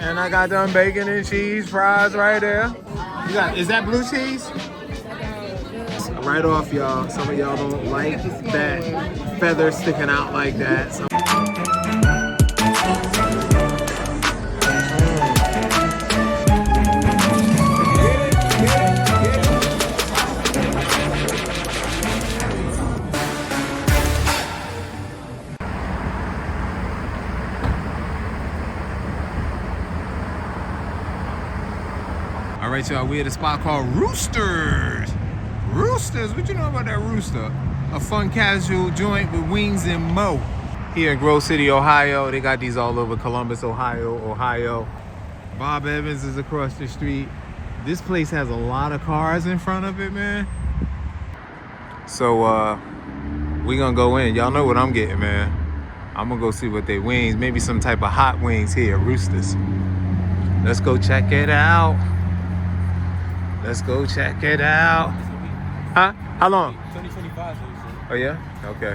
And I got them bacon and cheese fries right there. Is that blue cheese? Right off, y'all. Some of y'all don't like that feather sticking out like that. All right, y'all, we at a spot called Roosters. Roosters, what you know about that rooster? A fun casual joint with wings and mo. Here in Grove City, Ohio. They got these all over Columbus, Ohio. Bob Evans is across the street. This place has a lot of cars in front of it, man. So we gonna go in. Y'all know what I'm getting, man. I'm gonna go see what they wings, maybe some type of hot wings here, Roosters. Let's go check it out. Let's go check it out. Huh? How long? 2025. Oh yeah? Okay.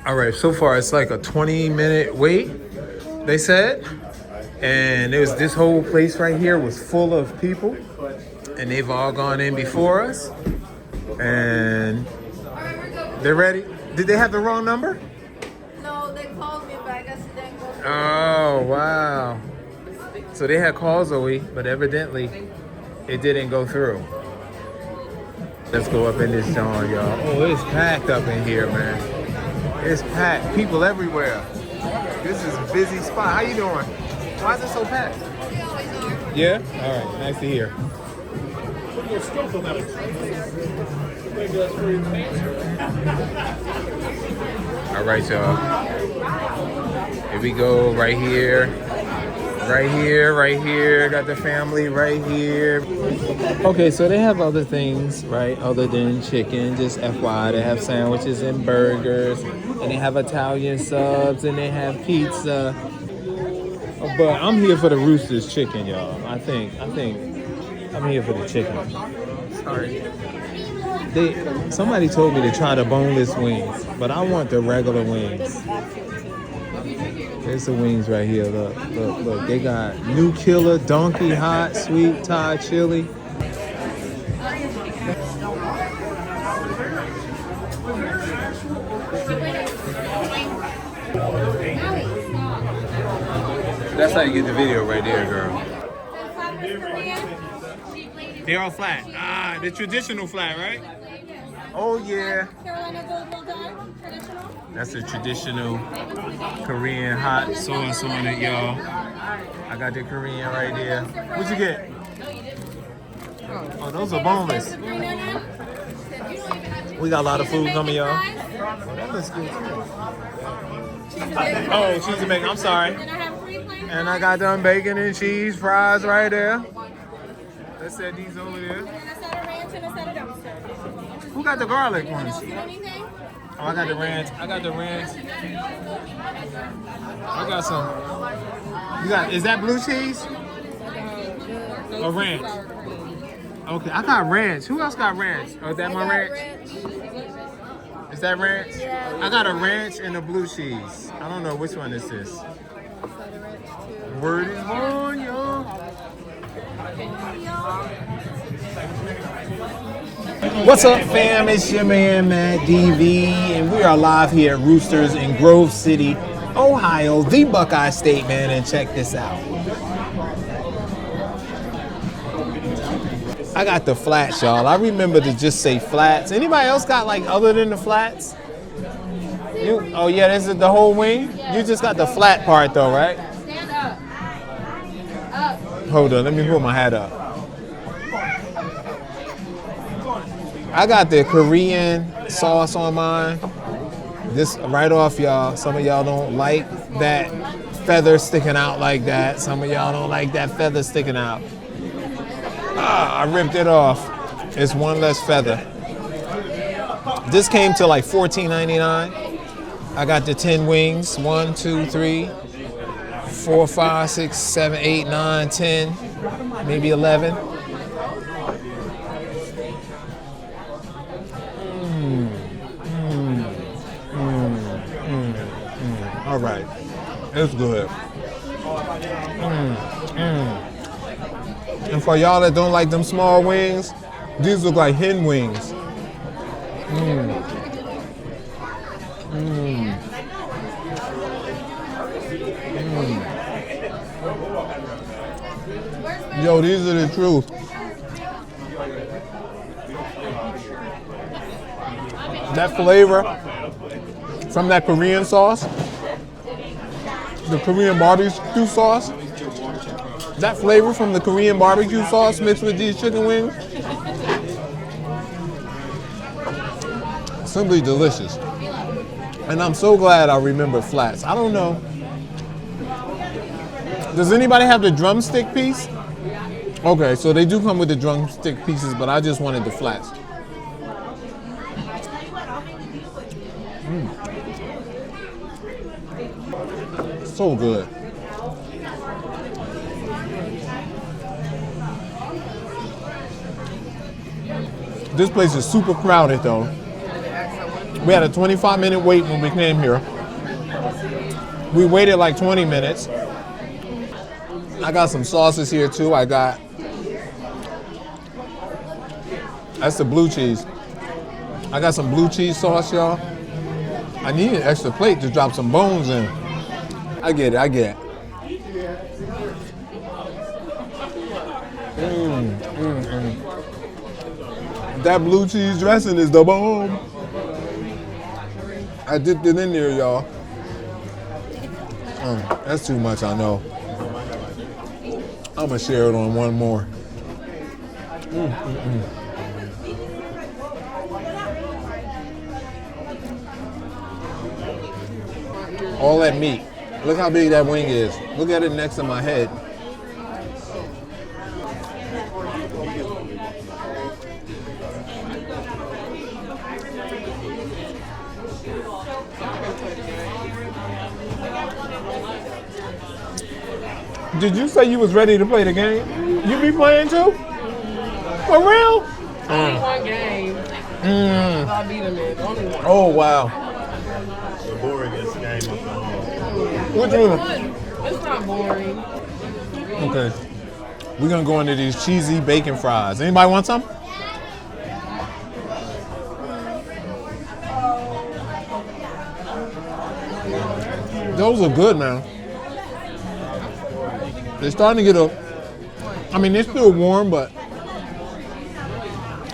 All right, so far it's like a 20-minute wait, they said. And there's this whole place right here was full of people. And they've all gone in before us. And they're ready. Did they have the wrong number? No, they called me, but I guess it didn't go through. Oh, wow. So they had calls, Zoe, but evidently it didn't go through. Let's go up in this joint, y'all. Oh, it's packed up in here, man. It's packed. People everywhere. This is a busy spot. How you doing? Why is it so packed? We always are. Yeah? All right. Nice to hear. All right, y'all. Here we go. Right here. Right here. Got the family right here. Okay, so they have other things, right? Other than chicken. Just FYI, they have sandwiches and burgers. And they have Italian subs. And they have pizza. But I'm here for the Roosters chicken, y'all. I think I'm here for the chicken. Sorry. Somebody told me to try the boneless wings, but I want the regular wings. There's the wings right here. Look. They got New Killer, Donkey Hot, Sweet Thai Chili. That's how you get the video right there, girl. They're all flat. Ah, the traditional flat, right? Oh, yeah. Carolina Gold well done, traditional. That's a traditional Korean hot sauce on it, y'all. I got the Korean right there. What'd you get? Oh, those are boneless. We got a lot of food coming, y'all. Oh, that looks good, too. Oh, cheese and bacon. I'm sorry. And I got them bacon and cheese fries right there. Let's set these over there. Who got the garlic ones? Oh, I got the ranch. I got some. Is that blue cheese? Or ranch? Okay, I got ranch. Who else got ranch? Oh, is that my ranch? Is that ranch? Yeah. I got a ranch and a blue cheese. I don't know which one this is. Word is on, y'all. What's up, fam? It's your man, Matt DV, and we are live here at Roosters in Grove City, Ohio, the Buckeye State, man, and check this out. I got the flats, y'all. I remember to just say flats. Anybody else got, like, other than the flats? Oh, yeah, this is the whole wing? You just got the flat part, though, right? Stand up. Up. Hold on, let me pull my hat up. I got the Korean sauce on mine. This right off, y'all. Some of y'all don't like that feather sticking out like that. Some of y'all don't like that feather sticking out. Ah, I ripped it off. It's one less feather. This came to like $14.99. I got the 10 wings. 1, 2, 3, 4, 5, 6, 7, 8, 9, 10, maybe 11. All right. It's good. And for y'all that don't like them small wings, these look like hen wings. Yo, these are the truth. That flavor from that Korean sauce, the Korean barbecue sauce, that flavor from the Korean barbecue sauce mixed with these chicken wings, simply delicious. And I'm so glad I remember flats. I don't know. Does anybody have the drumstick piece? Okay, so they do come with the drumstick pieces, but I just wanted the flats. So good. This place is super crowded though. We had a 25-minute wait when we came here. We waited like 20 minutes. I got some sauces here too. That's the blue cheese. I got some blue cheese sauce, y'all. I need an extra plate to drop some bones in. I get it. That blue cheese dressing is the bomb. I dipped it in there, y'all. That's too much, I know. I'm gonna share it on one more. All that meat. Look how big that wing is. Look at it next to my head. Did you say you was ready to play the game? You be playing too? For real? Only one game. I beat him in. Only one. Oh, wow. The boringest game of the whole. Which one? It's not boring. Okay. We're going to go into these cheesy bacon fries. Anybody want some? Those are good, man. They're starting to get they're still warm, but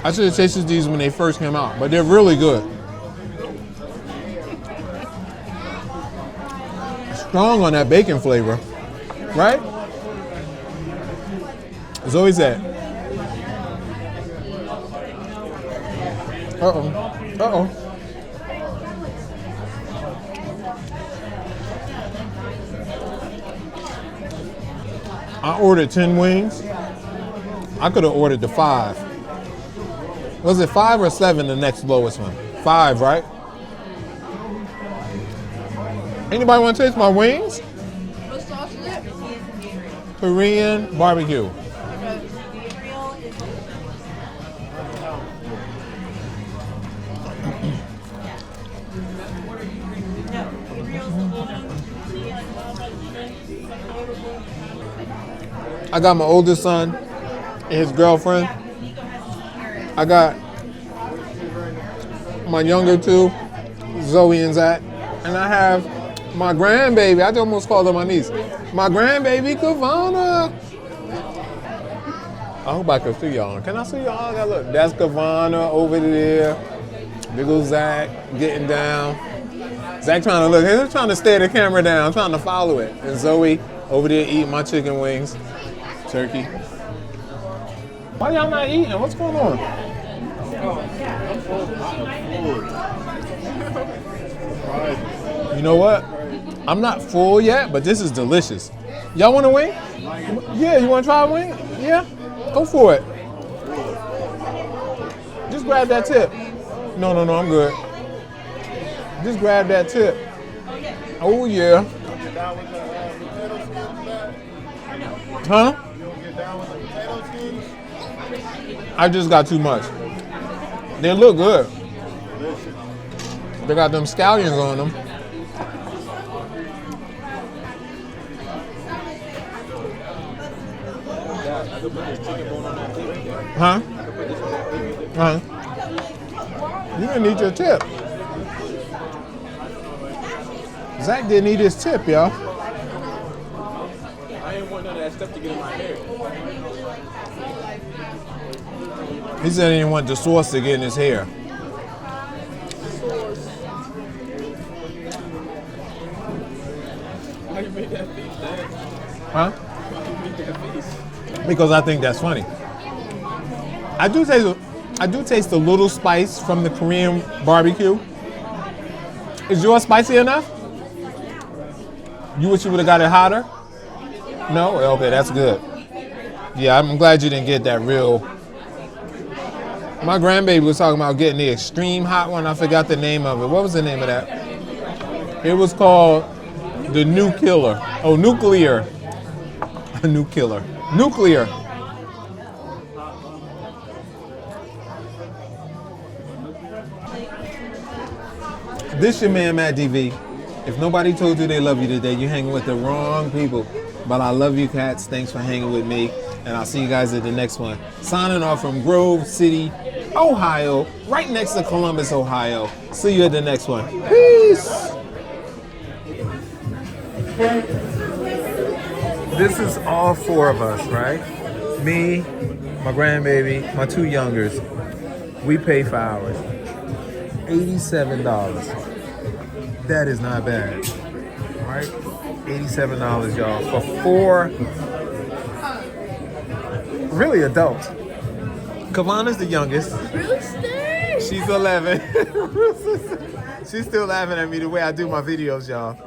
I should have tasted these when they first came out, but they're really good. Strong on that bacon flavor, right? It's always that. Uh-oh. I ordered 10 wings. I could have ordered the 5. Was it 5 or 7, the next lowest one? 5, right? Anybody want to taste my wings? What sauce is it? Korean barbecue. I got my oldest son and his girlfriend. I got my younger two, Zoe and Zach. And I have my grandbaby. I almost called her my niece. My grandbaby, Kavana. I hope I can see y'all. Can I see y'all? Look, that's Kavana over there. Big ol' Zach getting down. Zach trying to look. He's trying to stare the camera down, trying to follow it. And Zoe over there eating my chicken wings. Turkey. Why y'all not eating? What's going on? You know what? I'm not full yet, but this is delicious. Y'all want a wing? Yeah, you want to try a wing? Yeah? Go for it. Just grab that tip. No, I'm good. Just grab that tip. Oh, yeah. Huh? I just got too much. They look good. They got them scallions on them. Huh? Huh? You didn't need your tip. Zach didn't eat his tip, y'all. I ain't want none of that stuff to get in my hair. He said he didn't want the sauce to get in his hair. How you make that face, Dad? Huh? How you make that face? Because I think that's funny. I do taste a little spice from the Korean barbecue. Is yours spicy enough? You wish you would have got it hotter? No? Okay, that's good. Yeah, I'm glad you didn't get that real. My grandbaby was talking about getting the extreme hot one. I forgot the name of it. What was the name of that? It was called the New Killer. Oh, Nuclear. A new killer. Nuclear. This your man, Matt DV. If nobody told you they love you today, you're hanging with the wrong people. But I love you, cats. Thanks for hanging with me. And I'll see you guys at the next one. Signing off from Grove City, Ohio, right next to Columbus, Ohio. See you at the next one. Peace. This is all four of us, right? Me, my grandbaby, my two youngers. We pay for ours. $87. That is not bad, right? $87, y'all, for four really adults. Kavana's the youngest. Rooster! She's 11. She's still laughing at me the way I do my videos, y'all.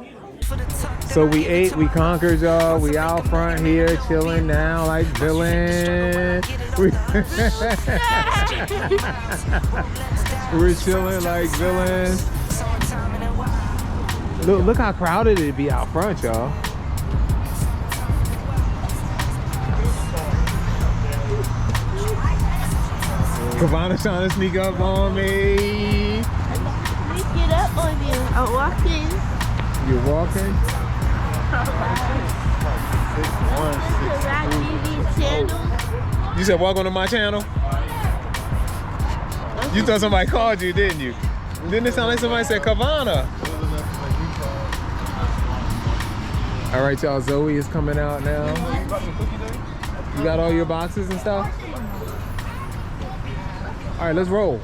So we ate, we conquered, y'all. We out front here chilling now like villains. We're chilling like villains. Look how crowded it'd be out front, y'all. Kavana's trying to sneak up on me. Get up on you. I'm walking. You're walking? You said walk onto my channel? You thought somebody called you, didn't you? Didn't it sound like somebody said Kavana? All right, y'all, Zoe is coming out now. You got all your boxes and stuff? All right, let's roll.